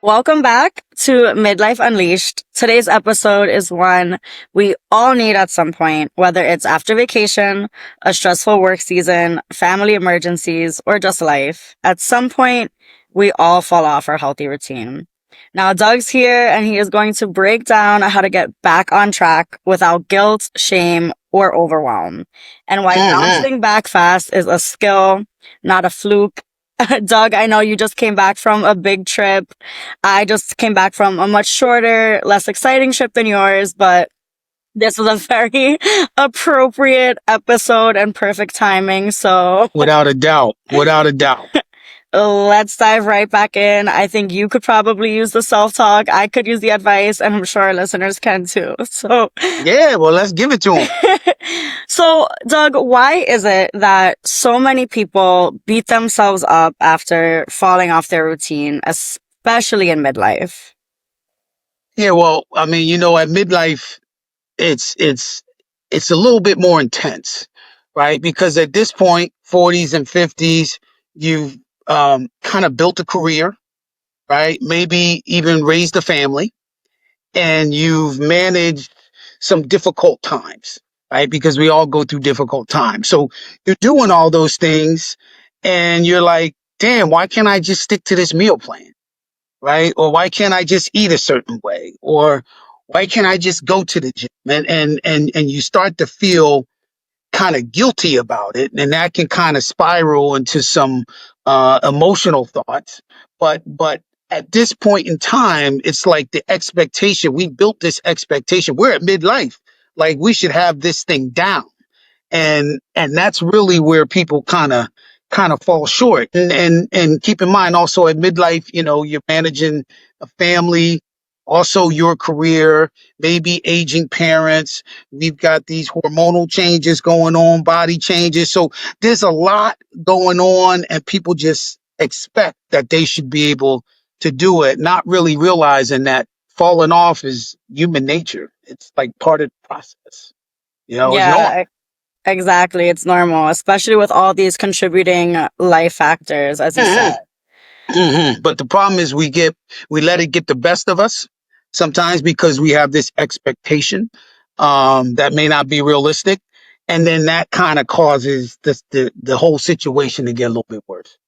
Welcome back to Midlife Unleashed. Today's episode is one we all need at some point, whether it's after vacation, a stressful work season, family emergencies, or just life. At some point, we all fall off our healthy routine. Now, Doug's here and he is going to break down how to get back on track without guilt, shame, or overwhelm. And why hmm bouncing back fast is a skill, not a fluke. Doug, I know you just came back from a big trip. I just came back from a much shorter, less exciting trip than yours, but this was a very appropriate episode and perfect timing. So Without a doubt. Without a doubt. let's dive right back in. I think you could probably use the self talk. I could use the advice, and I'm sure our listeners can too. So, Yeah, well, let's give it to him. so Doug, why is it that so many people beat themselves up after falling off their routine, especially in midlife? Yeah, well, I mean, at midlife, it's it's it's a little bit more intense, right? Because at this point, 40s and 50s, you've kind of built a career, right? Maybe even raised a family, and you've managed some difficult times, right? Because we all go through difficult times. So you're doing all those things, and you're like, damn, why can't I just stick to this meal plan? Right? Or why can't I just eat a certain way? Or why can't I just go to the gym? And you start to feel kind of guilty about it, and that can kind of spiral into some emotional thoughts. But at this point in time, it's like the expectation. We built this expectation. We're at midlife, like we should have this thing down, and that's really where people kind of fall short. And keep in mind also at midlife, you're managing a family, also your career, maybe aging parents. We've got these hormonal changes going on, body changes. So there's a lot going on, and people just expect that they should be able to do it, not really realizing that falling off is human nature. It's like part of the process. It's normal. Yeah, exactly. It's normal, especially with all these contributing life factors, as you said. But the problem is we let it get the best of us sometimes because we have this expectation that may not be realistic, and then that kind of causes the whole situation to get a little bit worse.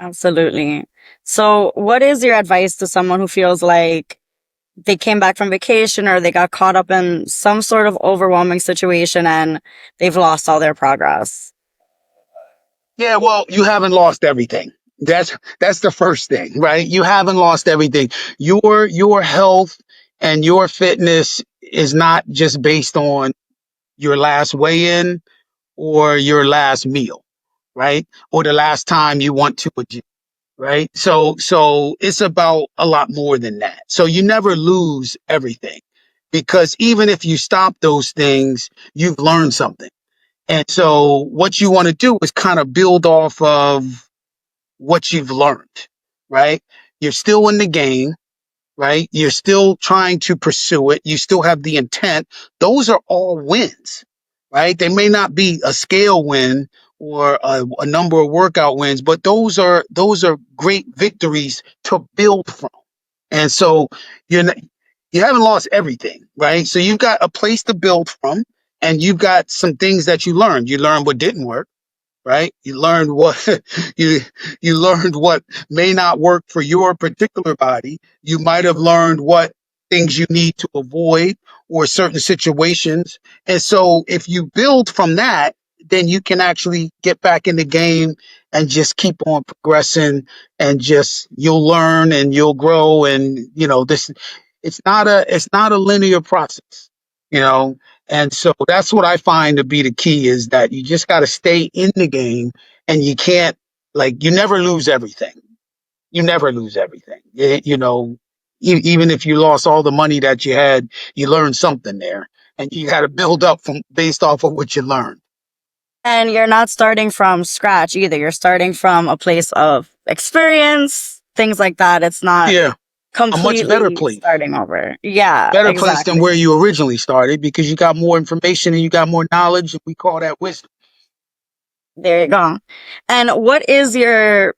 Absolutely. So, what is your advice to someone who feels like they came back from vacation or they got caught up in some sort of overwhelming situation and they've lost all their progress? Yeah, well, you haven't lost everything. That's the first thing, right? You haven't lost everything. Your health and your fitness is not just based on your last weigh-in or your last meal, right? Or the last time you went to a gym, right? So it's about a lot more than that. So you never lose everything because even if you stop those things, you've learned something. And so what you want to do is kind of build off of what you've learned, right? You're still in the game, right? You're still trying to pursue it. You still have the intent. Those are all wins, right? They may not be a scale win or a number of workout wins, but those are great victories to build from. And so you're not, you haven't lost everything, right? So you've got a place to build from, and you've got some things that you learned. You learned what didn't work, right? You learned what you you learned what may not work for your particular body. You might have learned what things you need to avoid or certain situations. And so if you build from that, then you can actually get back in the game and just keep on progressing, and just you'll learn and you'll grow. And this it's not a linear process, you know and so that's what I find to be the key, is that you just got to stay in the game, and you can't, like, you never lose everything. You never lose everything. Even if you lost all the money that you had, you learned something there, and you got to build up from based off of what you learned. And you're not starting from scratch either. You're starting from a place of experience, things like that. It's not Yeah, a much better completely place. starting over. Yeah, Better place than where exactly. you originally started, because you got more information and you got more knowledge, and we call that wisdom. There you go. And what is your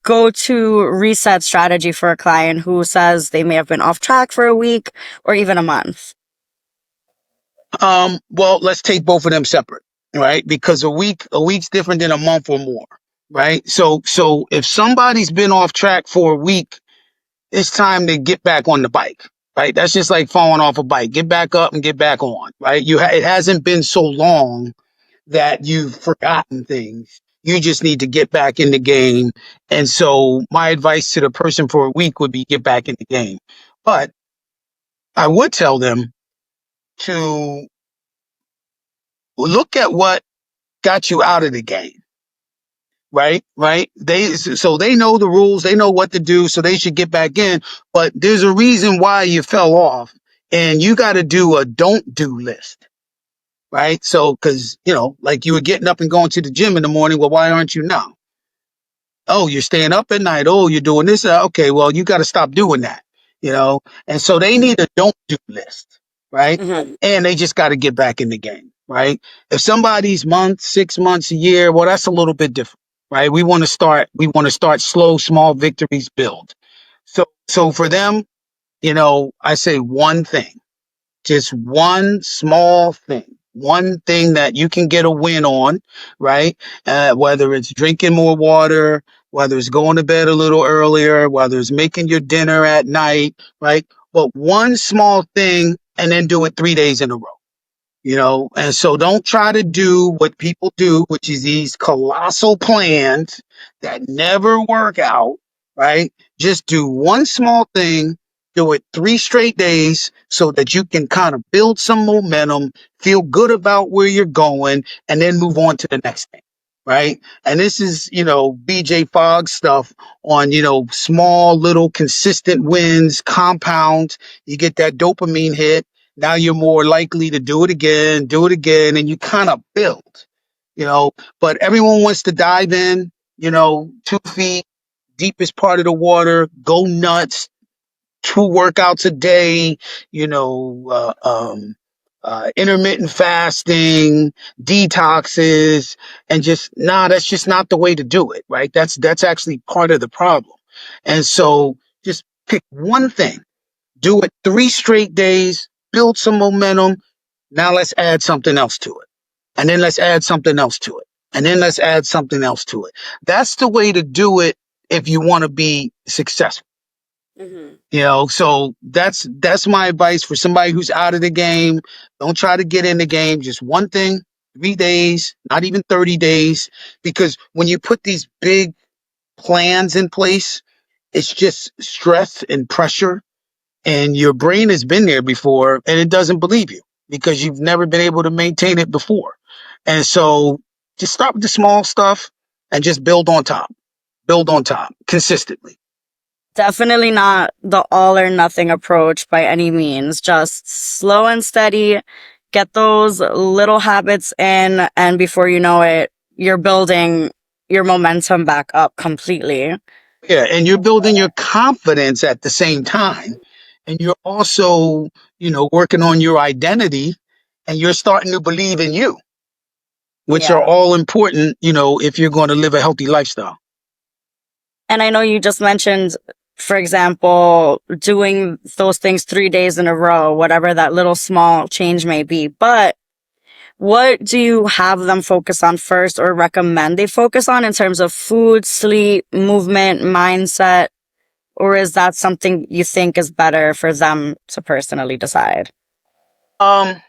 go to reset strategy for a client who says they may have been off track for a week or even a month? Well, let's take both of them separate, right? Because a week's different than a month or more, right? So if somebody's been off track for a week, it's time to get back on the bike, right? That's just like falling off a bike. Get back up and get back on, right? It hasn't been so long that you've forgotten things. You just need to get back in the game. And so my advice to the person for a week would be get back in the game. But I would tell them to look at what got you out of the game, right? Right? So they know the rules, they know what to do, so they should get back in. But there's a reason why you fell off, and you got to do a don't do list, right? So, because like you were getting up and going to the gym in the morning. Well, why aren't you now? Oh, you're staying up at night. Oh, you're doing this. Okay, well, you got to stop doing that, you know? And so they need a don't do list, right? Hmm. And they just got to get back in the game, right? If somebody's month, 6 months, a year, well, that's a little bit different, right? We want to start slow, small victories build. So for them, I say one thing, just one small thing, one thing that you can get a win on, right? Whether it's drinking more water, whether it's going to bed a little earlier, whether it's making your dinner at night, right? But one small thing and then do it 3 days in a row. And so don't try to do what people do, which is these colossal plans that never work out, right? Just do one small thing, do it 3 straight days so that you can kind of build some momentum, feel good about where you're going, and then move on to the next thing, right? And this is, BJ Fogg stuff on, small, little, consistent wins, compound. You get that dopamine hit. Now you're more likely to do it again, and you kind of build, you know. But everyone wants to dive in, 2 feet, deepest part of the water, go nuts, 2 workouts a day, intermittent fasting, detoxes, and just nah, that's just not the way to do it, right? That's actually part of the problem. And so just pick one thing, do it 3 straight days, build some momentum. Now let's add something else to it. And then let's add something else to it. And then let's add something else to it. That's the way to do it if you want to be successful. Hmm. So that's my advice for somebody who's out of the game. Don't try to get in the game. Just one thing, 3 days, not even 30 days. Because when you put these big plans in place, it's just stress and pressure, and your brain has been there before and it doesn't believe you because you've never been able to maintain it before. And so just start with the small stuff and just build on top consistently. Definitely not the all or nothing approach by any means. Just slow and steady, get those little habits in, and before you know it, you're building your momentum back up completely. Yeah. And you're building your confidence at the same time. And you're also, working on your identity, and you're starting to believe in you, which are Yeah. all important, if you're going to live a healthy lifestyle. And I know you just mentioned, for example, doing those things 3 days in a row, whatever that little small change may be. But what do you have them focus on first or recommend they focus on in terms of food, sleep, movement, mindset? Or is that something you think is better for them to personally decide? Um,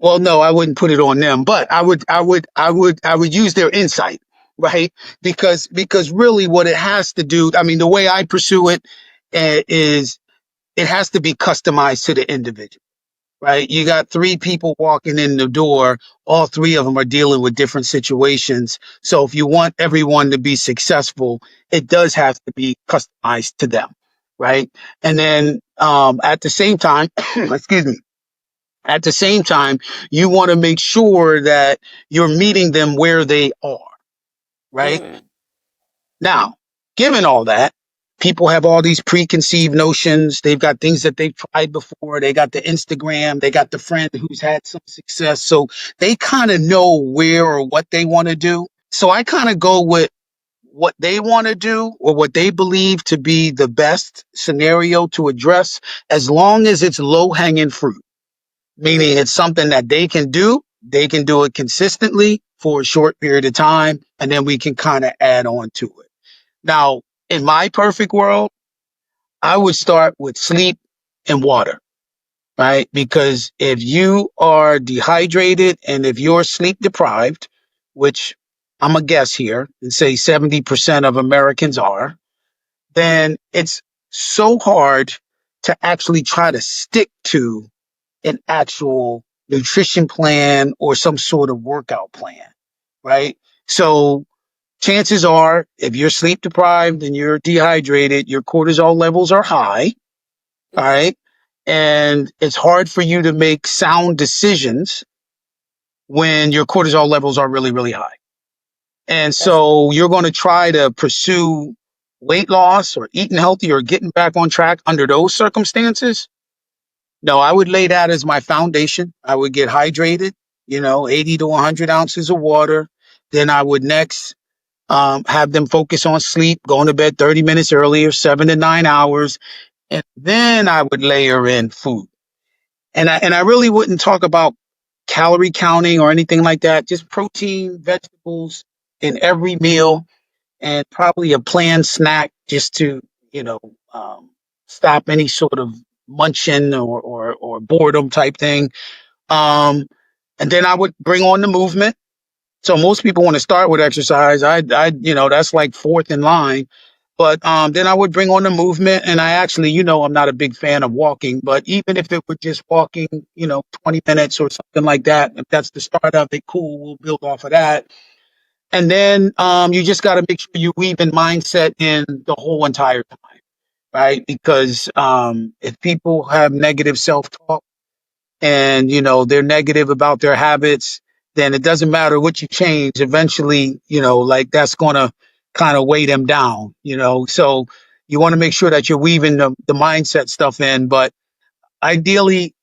Well, no, I wouldn't put it on them, but I would use their insight, right? Because really what it has to do, I mean, the way I pursue it is it has to be customized to the individual, right? You got 3 people walking in the door. All 3 of them are dealing with different situations. So if you want everyone to be successful, it does have to be customized to them, right? And then, at the same time, excuse me, at the same time, you want to make sure that you're meeting them where they are, right? Mm-hmm. Now, given all that, people have all these preconceived notions. They've got things that they've tried before. They got the Instagram. They got the friend who's had some success. So they kind of know where or what they want to do. So I kind of go with what they want to do or what they believe to be the best scenario to address, as long as it's low hanging fruit, meaning it's something that they can do it consistently for a short period of time, and then we can kind of add on to it. Now, in my perfect world, I would start with sleep and water, right? Because if you are dehydrated and if you're sleep deprived, which I'm a guess here and say 70% of Americans are, then it's so hard to actually try to stick to an actual nutrition plan or some sort of workout plan, right? So chances are, if you're sleep deprived and you're dehydrated, your cortisol levels are high, all right? And it's hard for you to make sound decisions when your cortisol levels are really, really high. And so you're going to try to pursue weight loss or eating healthy or getting back on track under those circumstances. No, I would lay that as my foundation. I would get hydrated, 80 to 100 ounces of water. Then I would next have them focus on sleep, going to bed 30 minutes earlier, 7 to 9 hours. And then I would layer in food. And I really wouldn't talk about calorie counting or anything like that. Just protein, vegetables in every meal, and probably a planned snack just to you know um, stop any sort of munching or boredom type thing. Um, and then I would bring on the movement. So most people want to start with exercise. That's like fourth in line. But then I would bring on the movement, and I actually, I'm not a big fan of walking, but even if it were just walking, 20 minutes or something like that, if that's the start of it, cool, we'll build off of that. And then you just got to make sure you weave in mindset in the whole entire time, right? Because if people have negative self-talk and, they're negative about their habits, then it doesn't matter what you change. Eventually, like that's going to kind of weigh them down. So you want to make sure that you're weaving the mindset stuff in. But ideally,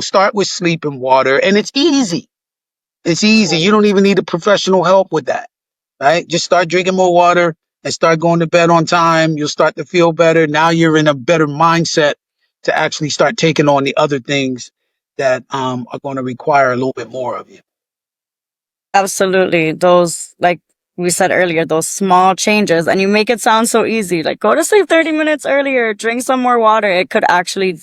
start with sleep and water. And it's easy. It's easy. You don't even need a professional help with that, right? Just start drinking more water and start going to bed on time. You'll start to feel better. Now you're in a better mindset to actually start taking on the other things that are going to require a little bit more of you. Absolutely. Those, like we said earlier, those small changes, and you make it sound so easy. Like, go to sleep 30 minutes earlier, drink some more water. It could actually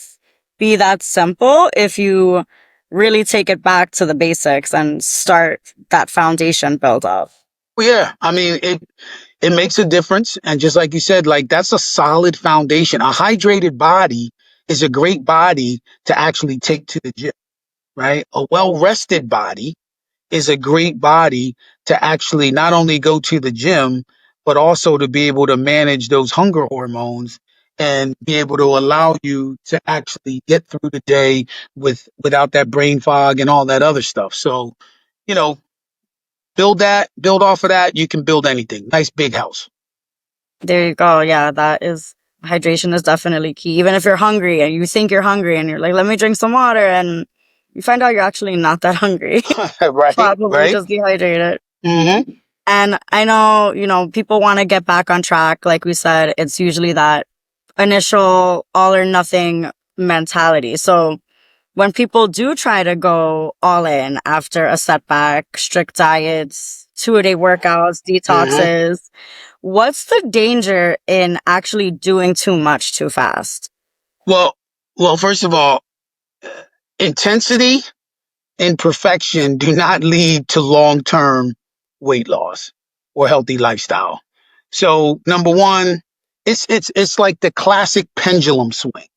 be that simple if you really take it back to the basics and start that foundation build up. Well, yeah, I mean it makes a difference, and just like you said, like that's a solid foundation. A hydrated body is a great body to actually take to the gym, right? A well rested body is a great body to actually not only go to the gym, but also to be able to manage those hunger hormones and be able to allow you to actually get through the day without that brain fog and all that other stuff. So, you know, build off of that. You can build anything. Nice big house. There you go. Yeah, that is hydration is definitely key. Even if you're hungry and you think you're hungry and you're like, let me drink some water, and you find out you're actually not that hungry. Right, Probably right. just dehydrated. Mm-hmm. And I know, people want to get back on track. Like we said, it's usually that initial all or nothing mentality. So when people do try to go all in after a setback, strict diets, 2-a-day workouts, Mm-hmm. detoxes, what's the danger in actually doing too much too fast? Well, well, first of all, intensity and perfection do not lead to long-term weight loss or healthy lifestyle. So number one, it's like the classic pendulum swing,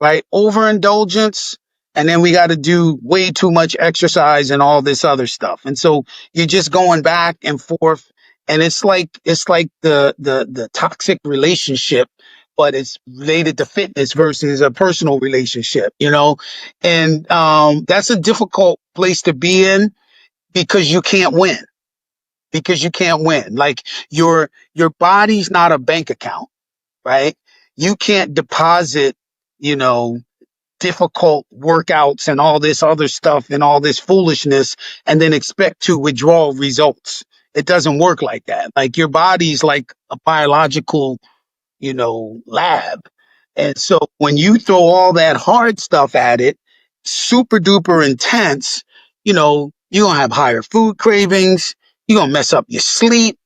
right? Overindulgence, and then we got to do way too much exercise and all this other stuff. And so you're just going back and forth, and it's like the toxic relationship, but it's related to fitness versus a personal relationship. And that's a difficult place to be in because you can't win. Because you can't win. Like your body's not a bank account, right? You can't deposit, you know, difficult workouts and all this other stuff and all this foolishness and then expect to withdraw results. It doesn't work like that. Like your body's like a biological, lab. And so when you throw all that hard stuff at it, super duper intense, you're going to have higher food cravings. You're going to mess up your sleep.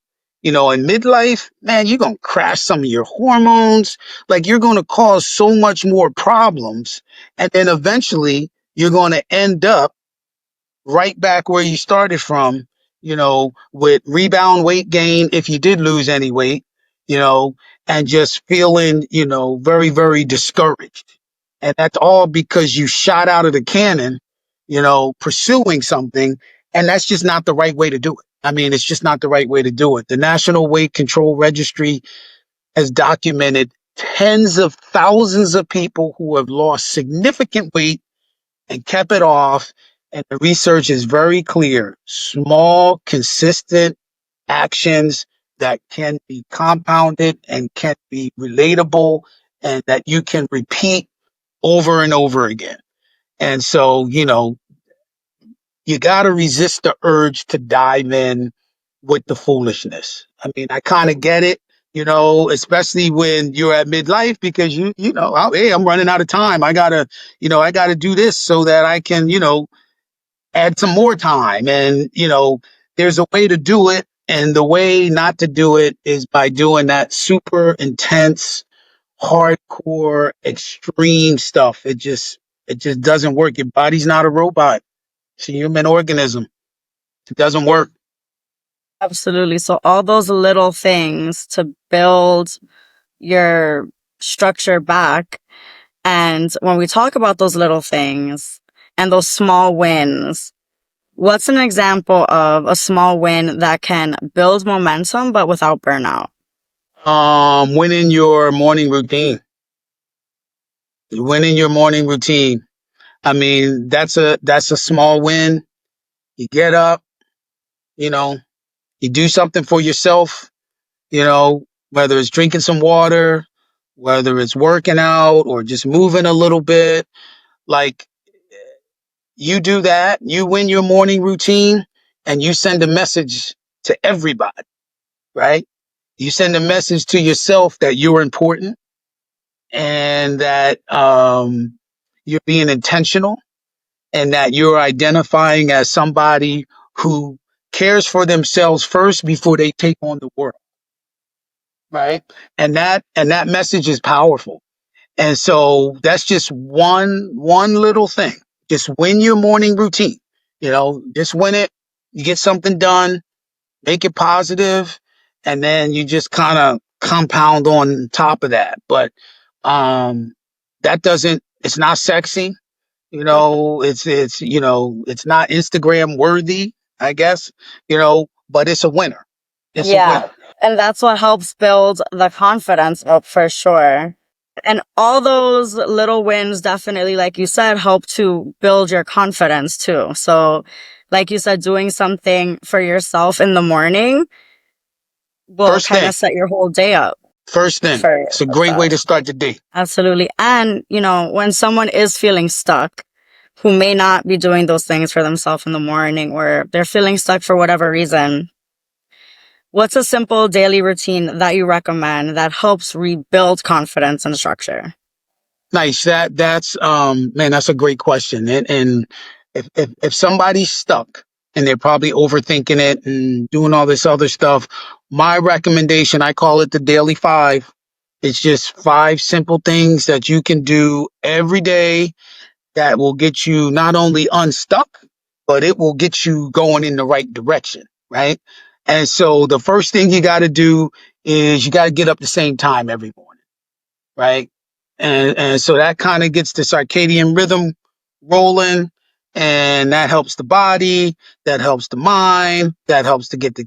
In midlife, man, you're going to crash some of your hormones. Like you're going to cause so much more problems. And then eventually you're going to end up right back where you started from, with rebound weight gain if you did lose any weight, you know, and just feeling, very, very discouraged. And that's all because you shot out of the cannon, pursuing something. And that's just not the right way to do it. I mean, it's just not the right way to do it. The National Weight Control Registry has documented tens of thousands of people who have lost significant weight and kept it off. And the research is very clear. Small, consistent actions that can be compounded and can be relatable and that you can repeat over and over again. And so, you got to resist the urge to dive in with the foolishness. I mean, I kind of get it, especially when you're at midlife because hey, I'm running out of time. I gotta do this so that I can, add some more time. And, there's a way to do it. And the way not to do it is by doing that super intense, hardcore, extreme stuff. It just doesn't work. Your body's not a robot. It's a human organism. It doesn't work. Absolutely. So all those little things to build your structure back. And when we talk about those little things and those small wins, what's an example of a small win that can build momentum but without burnout? Winning your morning routine. Winning your morning routine. I mean, that's a small win. You get up, you know, you do something for yourself, whether it's drinking some water, whether it's working out or just moving a little bit. Like you do that, you win your morning routine and you send a message to everybody, right? You send a message to yourself that you're important and that you're being intentional and that you're identifying as somebody who cares for themselves first before they take on the world, right? And that message is powerful. And so that's just one little thing. Just win your morning routine. Just win it. You get something done, make it positive, and then you just kind of compound on top of that. But that doesn't it's not sexy. It's not Instagram worthy, I guess, but it's a winner. It's a Yeah. winner. And that's what helps build the confidence up for sure. And all those little wins definitely, like you said, help to build your confidence too. So, like you said, doing something for yourself in the morning will First kind thing. of set your whole day up First thing. for It's a great way to success. start the day. Absolutely. And, when someone is feeling stuck, who may not be doing those things for themselves in the morning or they're feeling stuck for whatever reason, what's a simple daily routine that you recommend that helps rebuild confidence and structure? Nice. That's man, that's a great question. And if somebody's stuck and they're probably overthinking it and doing all this other stuff, my recommendation, I call it the daily five. It's just five simple things that you can do every day that will get you not only unstuck, but it will get you going in the right direction, right? And so the first thing you got to do is you got to get up the same time every morning, right? And so that kind of gets the circadian rhythm rolling, and that helps the body, that helps the mind, that helps to get the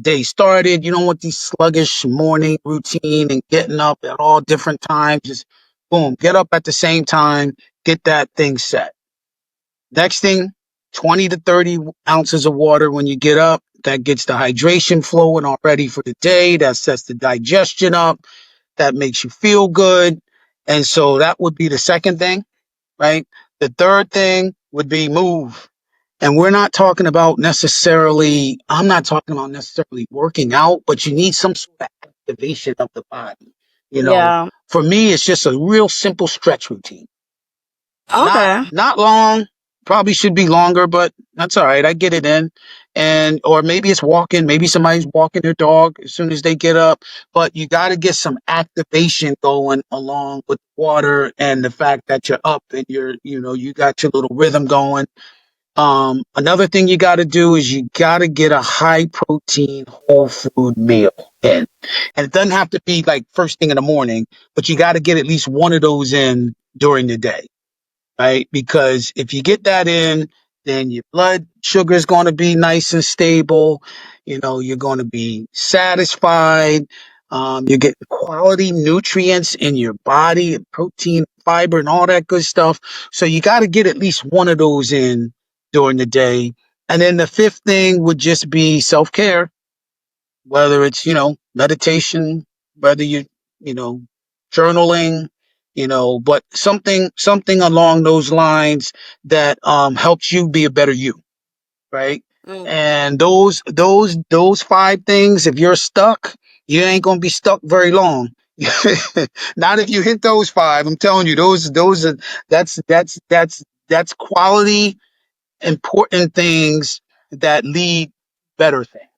day started. You don't want these sluggish morning routine and getting up at all different times. Just boom, get up at the same time, get that thing set. Next thing, 20 to 30 ounces of water when you get up. That gets the hydration flowing already for the day. That sets the digestion up. That makes you feel good. And so that would be the second thing, right? The third thing would be move. And we're not talking about necessarily, I'm not talking about necessarily working out, but you need some sort of activation of the body. You know, Yeah. for me, it's just a real simple stretch routine. Okay. Not long. Probably should be longer, but that's all right. I get it in. And or maybe it's walking, maybe somebody's walking their dog as soon as they get up, but you got to get some activation going along with water and the fact that you're up and you got your little rhythm going. Another thing you got to do is you got to get a high protein whole food meal in. And it doesn't have to be like first thing in the morning, but you got to get at least one of those in during the day, right? Because if you get that in, then your blood sugar is going to be nice and stable. You're going to be satisfied. You get quality nutrients in your body, protein, fiber, and all that good stuff. So you got to get at least one of those in during the day. And then the fifth thing would just be self care, whether it's, meditation, whether you know, journaling, but something along those lines that helps you be a better you, right? Mm. And those five things, if you're stuck, you ain't gonna be stuck very long. Not if you hit those five. I'm telling you, those are that's quality, important things that lead better things,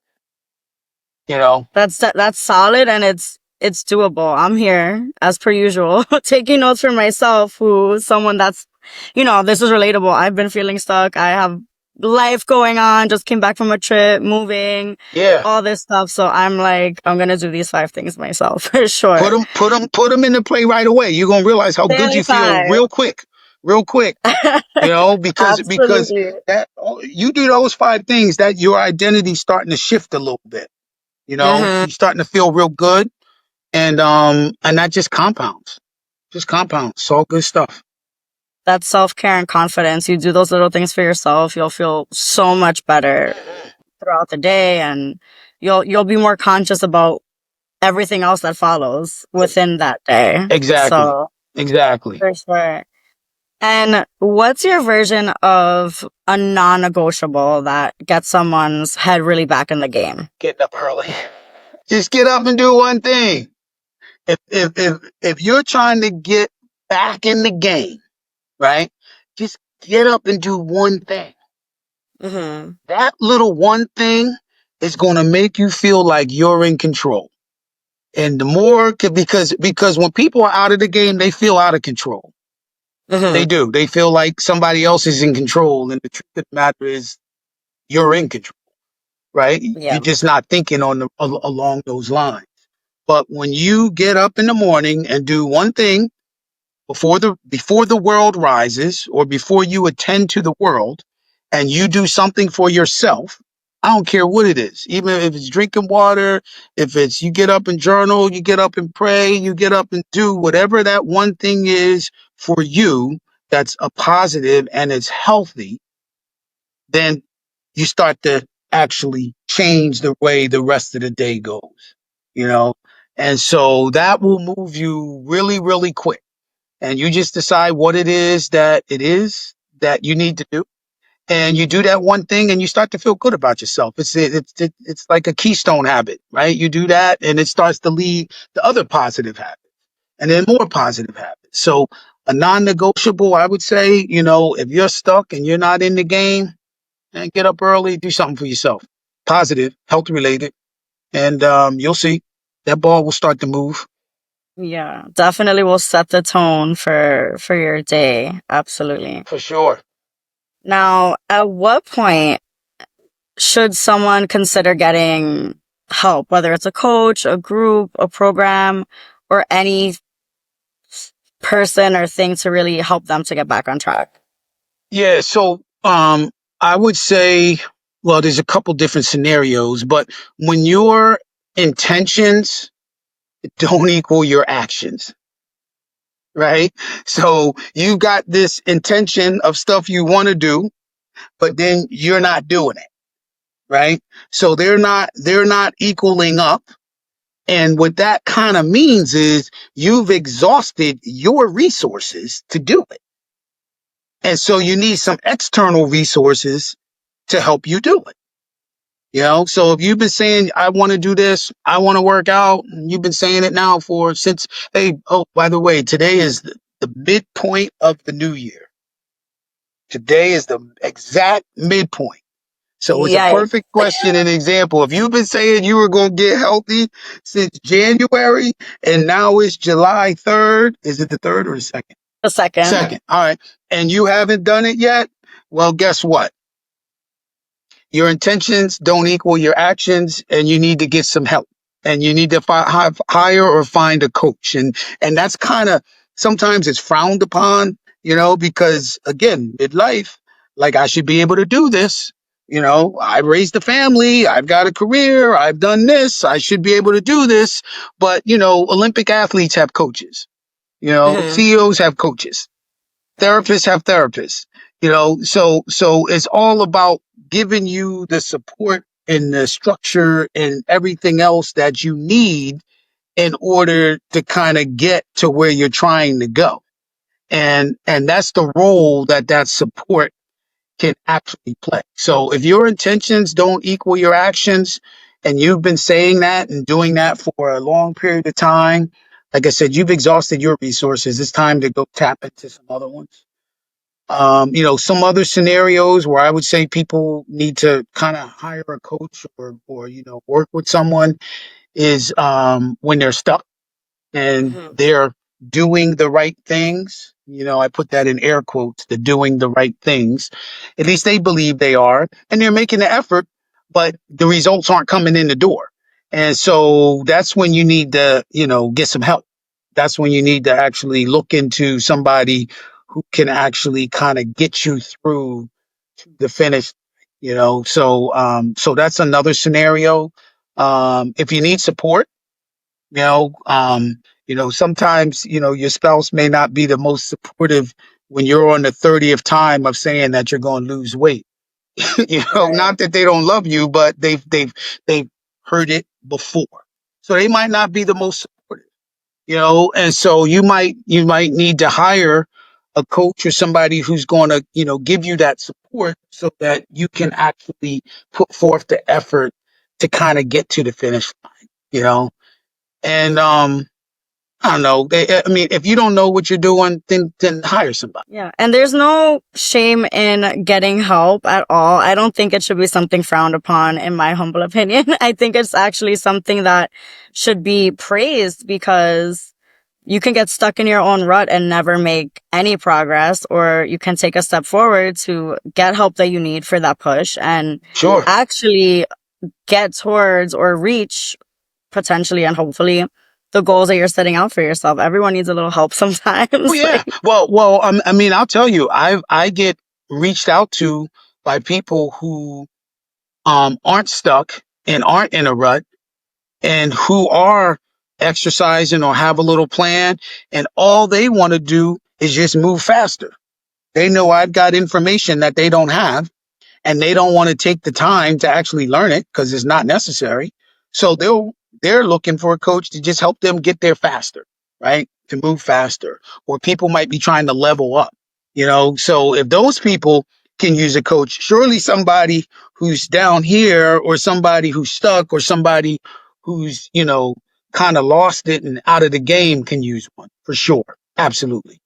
you know. That's solid, and it's doable. I'm here as per usual, taking notes for myself, who someone that's, this is relatable. I've been feeling stuck. I have life going on, just came back from a trip, moving, Yeah. all this stuff. So I'm like, I'm gonna do these 5 things myself for Put sure. them, put them, put them into play right away. You're gonna realize how good Daily you feel five. real quick. Because Absolutely. that you do those five things, that your identity's starting to shift a little bit. Hmm. You're starting to feel real good, and that just compounds, It's all good stuff. That's self-care and confidence. You do those little things for yourself, you'll feel so much better throughout the day, and you'll be more conscious about everything else that follows within that day. Exactly, So exactly. for sure. And what's your version of a non-negotiable that gets someone's head really back in the game? Getting up early. Just get up and do one thing. If you're trying to get back in the game, right? Just get up and do one thing. Hmm. That little one thing is going to make you feel like you're in control. And the more, because when people are out of the game, they feel out of control. They Hmm. do. They feel like somebody else is in control. And the truth of the matter is, you're in control, right? Yeah. You're just not thinking along those lines. But when you get up in the morning and do one thing before the world rises, or before you attend to the world, and you do something for yourself, I don't care what it is, even if it's drinking water, if it's you get up and journal, you get up and pray, you get up and do whatever that one thing is for you, that's a positive and it's healthy, then you start to actually change the way the rest of the day goes, you know and so that will move you really, really quick, and you just decide what it is that you need to do, and you do that one thing, and you start to feel good about yourself. It's like a keystone habit, right? You do that, and it starts to lead to other positive habits, and then more positive habits. So a non-negotiable, I would say, if you're stuck and you're not in the game, and get up early, do something for yourself, positive, health related, and you'll see that ball will start to move Yeah, definitely will set the tone for your day. Absolutely. for sure. Now, at what point should someone consider getting help, whether it's a coach, a group, a program, or any person or thing to really help them to get back on track? Yeah, so I would say, well, there's a couple different scenarios, but when your intentions don't equal your actions, right? So you've got this intention of stuff you want to do, but then you're not doing it, right? So they're not equaling up. And what that kind of means is you've exhausted your resources to do it. And so you need some external resources to help you do it. So if you've been saying, I want to do this, I want to work out, and you've been saying it now for since, hey, oh, by the way, today is the midpoint of the new year. Today is the exact midpoint. So it's a Yikes. perfect question and example. If you've been saying you were going to get healthy since January and now it's July 3rd, is it the 3rd or the 2nd? A second. Second. All right. And you haven't done it yet? Well, guess what? Your intentions don't equal your actions, and you need to get some help. And you need to hire or find a coach. And that's kind of sometimes it's frowned upon, because again, midlife, like I should be able to do this. I raised a family, I've got a career, I've done this, I should be able to do this. But, Olympic athletes have coaches, Hmm. CEOs have coaches, therapists have therapists, so it's all about giving you the support and the structure and everything else that you need in order to kind of get to where you're trying to go. And that's the role that support can actually play. So if your intentions don't equal your actions, and you've been saying that and doing that for a long period of time, like I said, you've exhausted your resources. It's time to go tap into some other ones. Some other scenarios where I would say people need to kind of hire a coach or work with someone is when they're stuck and Hmm. they're doing the right things. I put that in air quotes, the doing the right things. At least they believe they are, and they're making the effort, but the results aren't coming in the door. And so that's when you need to, get some help. That's when you need to actually look into somebody who can actually kind of get you through to the finish. So that's another scenario. If you need support, you know, um, sometimes, your spouse may not be the most supportive when you're on the 30th time of saying that you're going to lose weight. Right. Not that they don't love you, but they've heard it before. So they might not be the most supportive, and so you might need to hire a coach or somebody who's going to, give you that support so that you can actually put forth the effort to kind of get to the finish line, and I don't know. I mean, if you don't know what you're doing, then hire somebody. Yeah. And there's no shame in getting help at all. I don't think it should be something frowned upon, in my humble opinion. I think it's actually something that should be praised because you can get stuck in your own rut and never make any progress, or you can take a step forward to get help that you need for that push and Sure. actually get towards or reach potentially and hopefully the goals that you're setting out for yourself. Everyone needs a little help Oh sometimes. yeah. Like, Well. I mean, I'll tell you, I get reached out to by people who aren't stuck and aren't in a rut and who are exercising or have a little plan, and all they want to do is just move faster. They know I've got information that they don't have, and they don't want to take the time to actually learn it because it's not necessary. So they're looking for a coach to just help them get there faster, right? To move faster. Or people might be trying to level up, So if those people can use a coach, surely somebody who's down here or somebody who's stuck or somebody who's, kind of lost it and out of the game can use one for sure. Absolutely.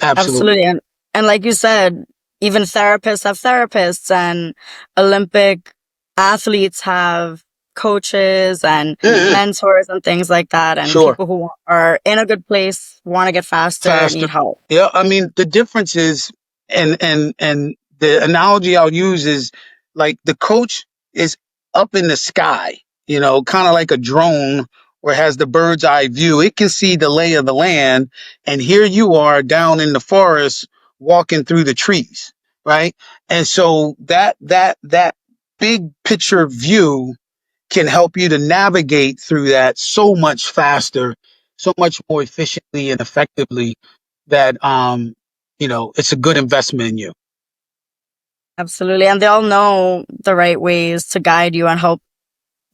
Absolutely. absolutely. And like you said, even therapists have therapists and Olympic athletes have coaches and Mhm. mentors and things like that. And Sure. people who are in a good place, want to get faster, Faster. need help. Yeah, I mean the difference is, and the analogy I'll use is like the coach is up in the sky, kind of like a drone where it has the bird's eye view. It can see the lay of the land, and here you are down in the forest walking through the trees, right? And so that big picture view can help you to navigate through that so much faster, so much more efficiently and effectively that it's a good investment in you. Absolutely. And they'll know the right ways to guide you and help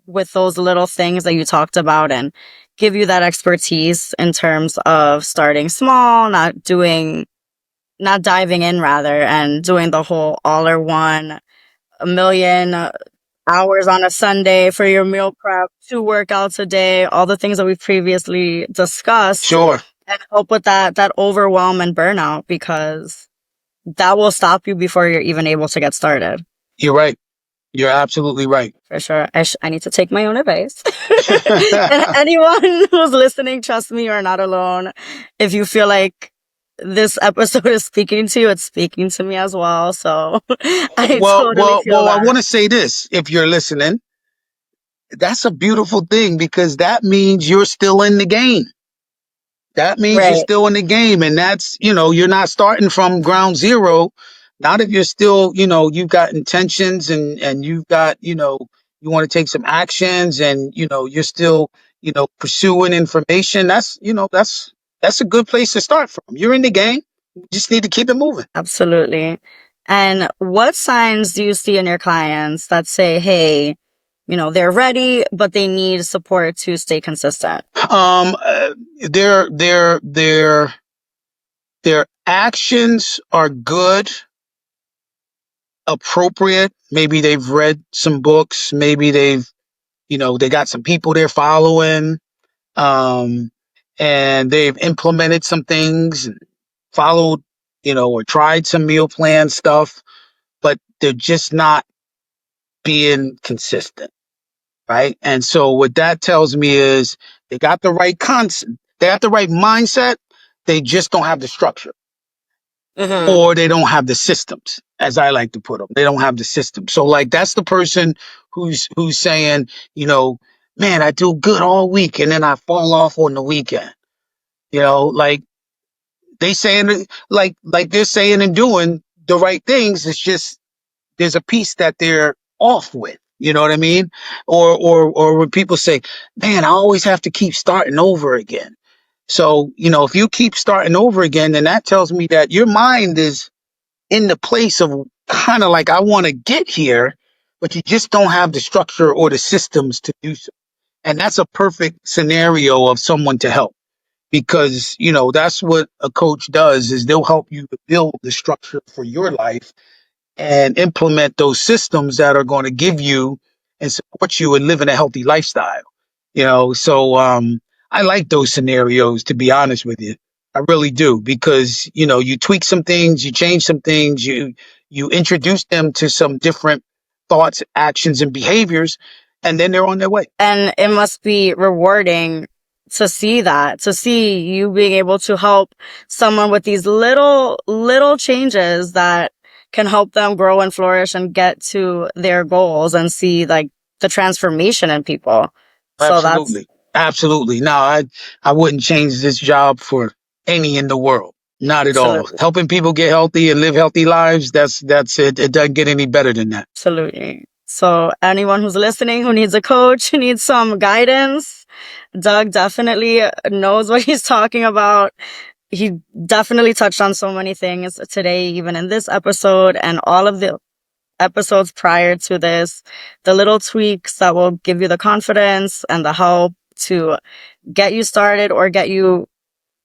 with those little things that you talked about and give you that expertise in terms of starting small, not diving in rather, and doing the whole all or one a million hours on a Sunday for your meal prep, 2 workouts a day, all the things that we've previously discussed, Sure. and help with that overwhelm and burnout, because that will stop you before you're even able to get started. You're right. You're absolutely right. For sure. I need to take my own advice. And anyone who's listening, trust me, you're not alone. If you feel like this episode is speaking to you, it's speaking to me as well. So I totally feel I want that. to say this. If you're listening, that's a beautiful thing because that means you're still in the game. That means you're Right. still in the game. And that's, you're not starting from ground zero. Not if you're still, you've got intentions and you've got, you want to take some actions and, you're still, pursuing information. That's a good place to start from. You're in the game. You just need to keep it moving. Absolutely. And what signs do you see in your clients that say, hey, they're ready, but they need support to stay consistent? Um, uh, their actions are good, appropriate. Maybe they've read some books. Maybe they got some people they're following. Um, and they've implemented some things, followed, or tried some meal plan stuff, but they're just not being consistent. Right. And so what that tells me is they got the right concept. They got the right mindset. They just don't have the structure. Mm-hmm. Or they don't have the systems, as I like to put them. They don't have the system. So like that's the person who's saying, man, I do good all week and then I fall off on the weekend. Like they saying like they're saying and doing the right things. It's just there's a piece that they're off with. You know what I mean? Or when people say, man, I always have to keep starting over again. So, if you keep starting over again, then that tells me that your mind is in the place of kind of like, I want to get here, but you just don't have the structure or the systems to do so. And that's a perfect scenario of someone to help because, that's what a coach does is they'll help you to build the structure for your life and implement those systems that are going to give you and support you in living a healthy lifestyle. So I like those scenarios, to be honest with you. I really do because you tweak some things, you change some things, you introduce them to some different thoughts, actions, and behaviors, and then they're on their way. And it must be rewarding to see that, to see you being able to help someone with these little changes that can help them grow and flourish and get to their goals and see like the transformation in people. So that's Absolutely. Absolutely. No, I wouldn't change this job for any in the world. Not at all. absolutely, Helping people get healthy and live healthy lives, that's it. It doesn't get any better than that. absolutely. So anyone who's listening who needs a coach, who needs some guidance, Doug definitely knows what he's talking about. He definitely touched on so many things today, even in this episode and all of the episodes prior to this, the little tweaks that will give you the confidence and the help to get you started or get you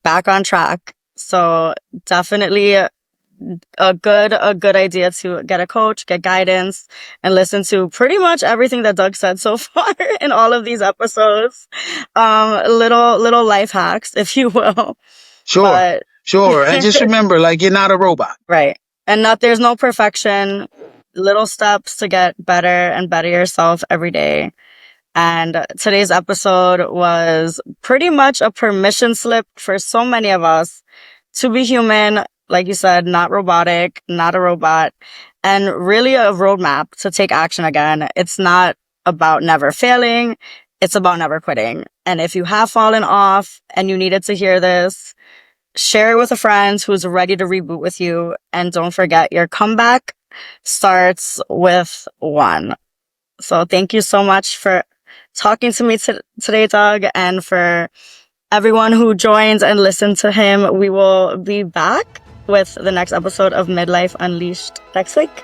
back on track. So definitely a good idea to get a coach, get guidance, and listen to pretty much everything that Doug said so far in all of these episodes. Little life hacks, if you will. Sure. But Sure. And just remember, like, you're not a robot. right. And there's no perfection. Little steps to get better and better yourself every day. And today's episode was pretty much a permission slip for so many of us to be human, like you said, not robotic, not a robot, and really a roadmap to take action again. It's not about never failing. It's about never quitting. And if you have fallen off and you needed to hear this, share it with a friend who's ready to reboot with you. And don't forget, your comeback starts with one. So thank you so much for talking to me today, Doug, and for everyone who joins and listens to him. We will be back with the next episode of Midlife Unleashed next week.